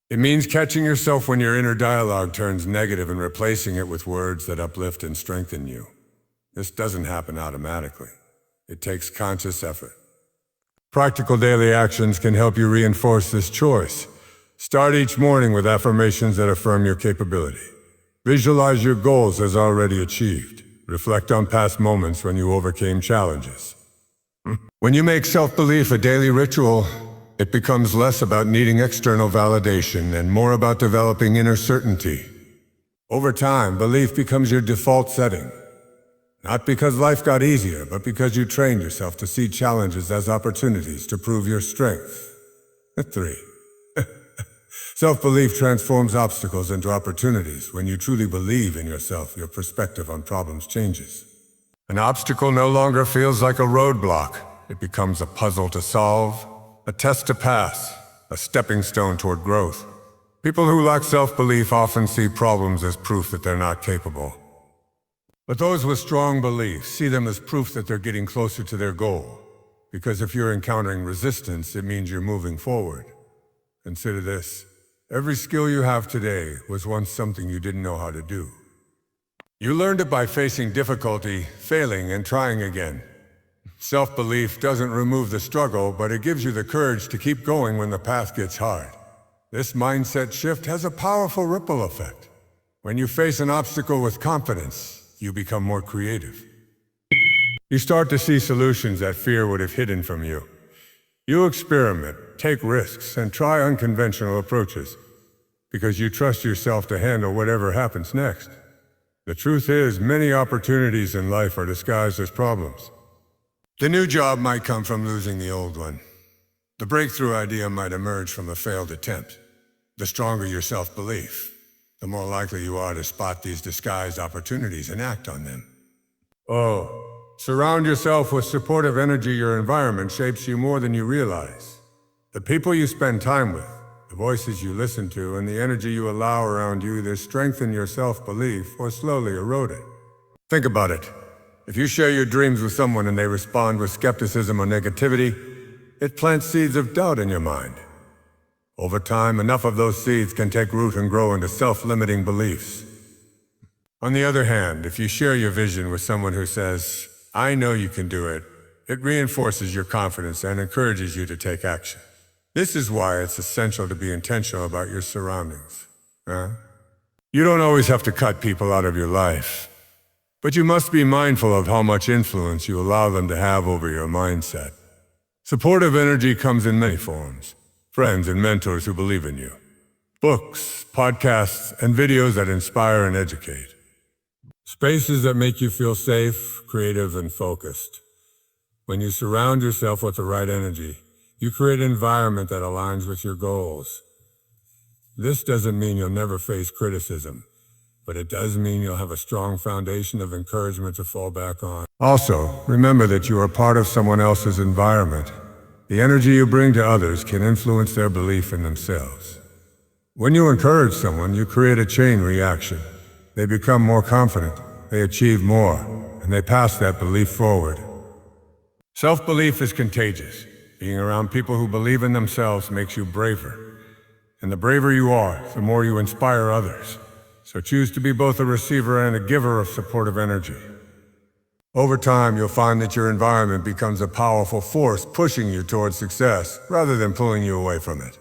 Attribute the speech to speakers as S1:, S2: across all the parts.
S1: It means catching yourself when your inner dialogue turns negative and replacing it with words that uplift and strengthen you. This doesn't happen automatically. It takes conscious effort. Practical daily actions can help you reinforce this choice. Start each morning with affirmations that affirm your capability. Visualize your goals as already achieved. Reflect on past moments when you overcame challenges. When you make self-belief a daily ritual, it becomes less about needing external validation and more about developing inner certainty. Over time, belief becomes your default setting. Not because life got easier, but because you trained yourself to see challenges as opportunities to prove your strength. 3. Self-belief transforms obstacles into opportunities. When you truly believe in yourself, your perspective on problems changes. An obstacle no longer feels like a roadblock. It becomes a puzzle to solve, a test to pass, a stepping stone toward growth. People who lack self-belief often see problems as proof that they're not capable. But those with strong beliefs see them as proof that they're getting closer to their goal. Because if you're encountering resistance, it means you're moving forward. Consider this. Every skill you have today was once something you didn't know how to do. You learned it by facing difficulty, failing, and trying again. Self-belief doesn't remove the struggle, but it gives you the courage to keep going when the path gets hard. This mindset shift has a powerful ripple effect. When you face an obstacle with confidence, you become more creative. You start to see solutions that fear would have hidden from you. You experiment, take risks, and try unconventional approaches because you trust yourself to handle whatever happens next. The truth is, many opportunities in life are disguised as problems. The new job might come from losing the old one. The breakthrough idea might emerge from a failed attempt. The stronger your self-belief, the more likely you are to spot these disguised opportunities and act on them. Surround yourself with supportive energy. Your environment shapes you more than you realize. The people you spend time with, the voices you listen to, and the energy you allow around you either strengthen your self-belief or slowly erode it. Think about it. If you share your dreams with someone and they respond with skepticism or negativity, it plants seeds of doubt in your mind. Over time, enough of those seeds can take root and grow into self-limiting beliefs. On the other hand, if you share your vision with someone who says, "I know you can do it," it reinforces your confidence and encourages you to take action. This is why it's essential to be intentional about your surroundings. You don't always have to cut people out of your life, but you must be mindful of how much influence you allow them to have over your mindset. Supportive energy comes in many forms. Friends and mentors who believe in you. Books, podcasts, and videos that inspire and educate. Spaces that make you feel safe, creative, and focused. When you surround yourself with the right energy, you create an environment that aligns with your goals. This doesn't mean you'll never face criticism, but it does mean you'll have a strong foundation of encouragement to fall back on. Also, remember that you are part of someone else's environment. The energy you bring to others can influence their belief in themselves. When you encourage someone, you create a chain reaction. They become more confident, they achieve more, and they pass that belief forward. Self-belief is contagious. Being around people who believe in themselves makes you braver. And the braver you are, the more you inspire others. So choose to be both a receiver and a giver of supportive energy. Over time, you'll find that your environment becomes a powerful force pushing you towards success rather than pulling you away from it.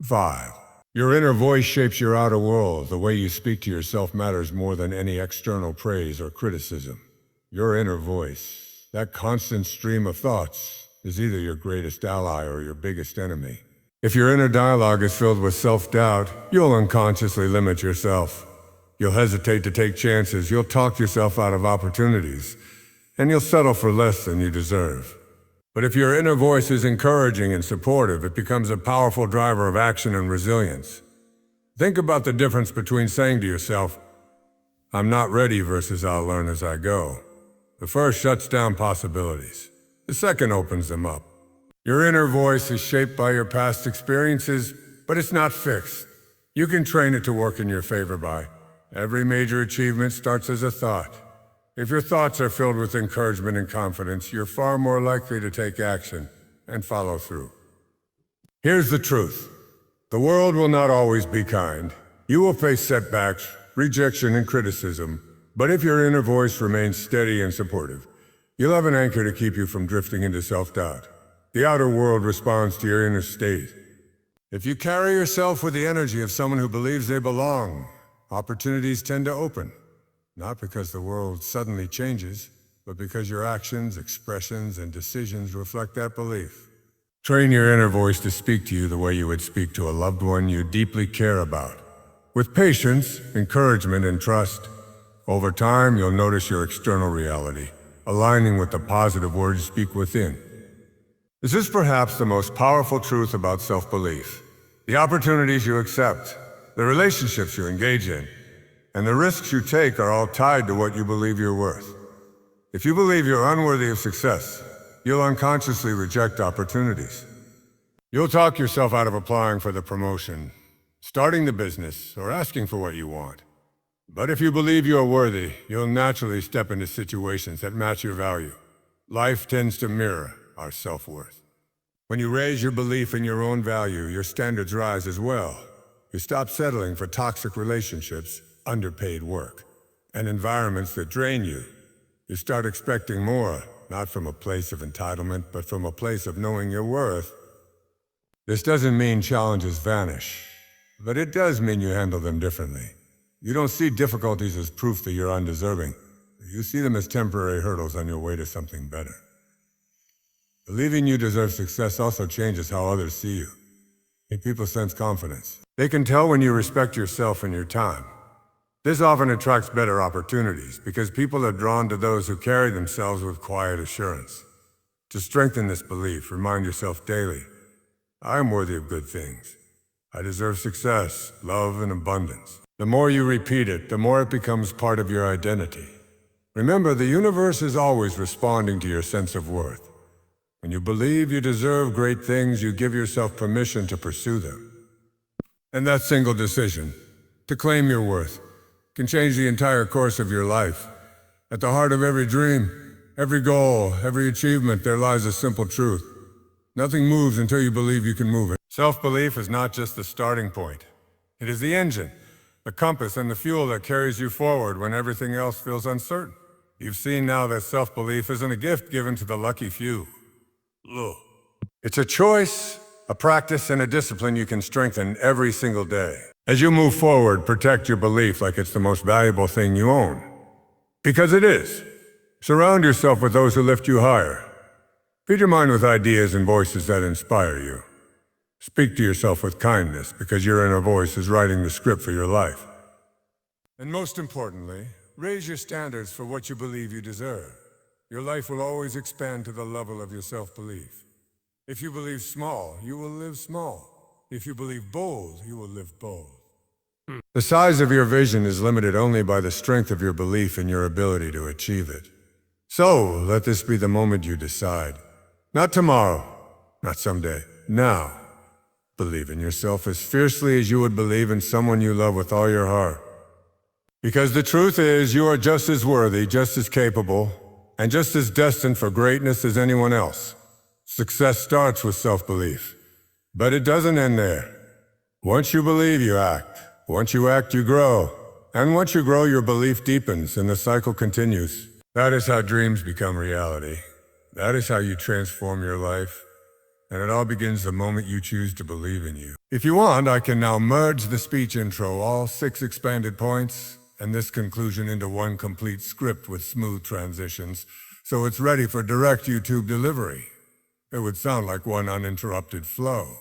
S1: 5. Your inner voice shapes your outer world. The way you speak to yourself matters more than any external praise or criticism. Your inner voice, that constant stream of thoughts, is either your greatest ally or your biggest enemy. If your inner dialogue is filled with self-doubt, you'll unconsciously limit yourself. You'll hesitate to take chances, you'll talk yourself out of opportunities, and you'll settle for less than you deserve. But if your inner voice is encouraging and supportive, it becomes a powerful driver of action and resilience. Think about the difference between saying to yourself, "I'm not ready," versus "I'll learn as I go." The first shuts down possibilities. The second opens them up. Your inner voice is shaped by your past experiences, but it's not fixed. You can train it to work in your favor by every major achievement starts as a thought. If your thoughts are filled with encouragement and confidence, you're far more likely to take action and follow through. Here's the truth. The world will not always be kind. You will face setbacks, rejection, and criticism. But if your inner voice remains steady and supportive, you'll have an anchor to keep you from drifting into self-doubt. The outer world responds to your inner state. If you carry yourself with the energy of someone who believes they belong, opportunities tend to open. Not because the world suddenly changes, but because your actions, expressions, and decisions reflect that belief. Train your inner voice to speak to you the way you would speak to a loved one you deeply care about. With patience, encouragement, and trust, over time you'll notice your external reality, aligning with the positive words you speak within. This is perhaps the most powerful truth about self-belief. The opportunities you accept, the relationships you engage in, and the risks you take are all tied to what you believe you're worth. If you believe you're unworthy of success, you'll unconsciously reject opportunities. You'll talk yourself out of applying for the promotion, starting the business, or asking for what you want. But if you believe you are worthy, you'll naturally step into situations that match your value. Life tends to mirror our self-worth. When you raise your belief in your own value, your standards rise as well. You stop settling for toxic relationships, underpaid work, and environments that drain you. You start expecting more, not from a place of entitlement, but from a place of knowing your worth. This doesn't mean challenges vanish, but it does mean you handle them differently. You don't see difficulties as proof that you're undeserving. You see them as temporary hurdles on your way to something better. Believing you deserve success also changes how others see you. People sense confidence. They can tell when you respect yourself and your time. This often attracts better opportunities because people are drawn to those who carry themselves with quiet assurance. To strengthen this belief, remind yourself daily, I am worthy of good things. I deserve success, love, and abundance. The more you repeat it, the more it becomes part of your identity. Remember, the universe is always responding to your sense of worth. When you believe you deserve great things, you give yourself permission to pursue them. And that single decision, to claim your worth, can change the entire course of your life. At the heart of every dream, every goal, every achievement, there lies a simple truth. Nothing moves until you believe you can move it. Self-belief is not just the starting point. It is the engine, the compass, and the fuel that carries you forward when everything else feels uncertain. You've seen now that self-belief isn't a gift given to the lucky few. Look. It's a choice, a practice, and a discipline you can strengthen every single day. As you move forward, protect your belief like it's the most valuable thing you own. Because it is. Surround yourself with those who lift you higher. Feed your mind with ideas and voices that inspire you. Speak to yourself with kindness because your inner voice is writing the script for your life. And most importantly, raise your standards for what you believe you deserve. Your life will always expand to the level of your self-belief. If you believe small, you will live small. If you believe bold, you will live bold. The size of your vision is limited only by the strength of your belief in your ability to achieve it. So, let this be the moment you decide. Not tomorrow, not someday, now. Believe in yourself as fiercely as you would believe in someone you love with all your heart. Because the truth is, you are just as worthy, just as capable, and just as destined for greatness as anyone else. Success starts with self-belief. But it doesn't end there. Once you believe, you act. Once you act, you grow. And once you grow, your belief deepens and the cycle continues. That is how dreams become reality. That is how you transform your life. And it all begins the moment you choose to believe in you. If you want, I can now merge the speech intro, all 6 expanded points, and this conclusion into one complete script with smooth transitions, so it's ready for direct YouTube delivery. It would sound like one uninterrupted flow.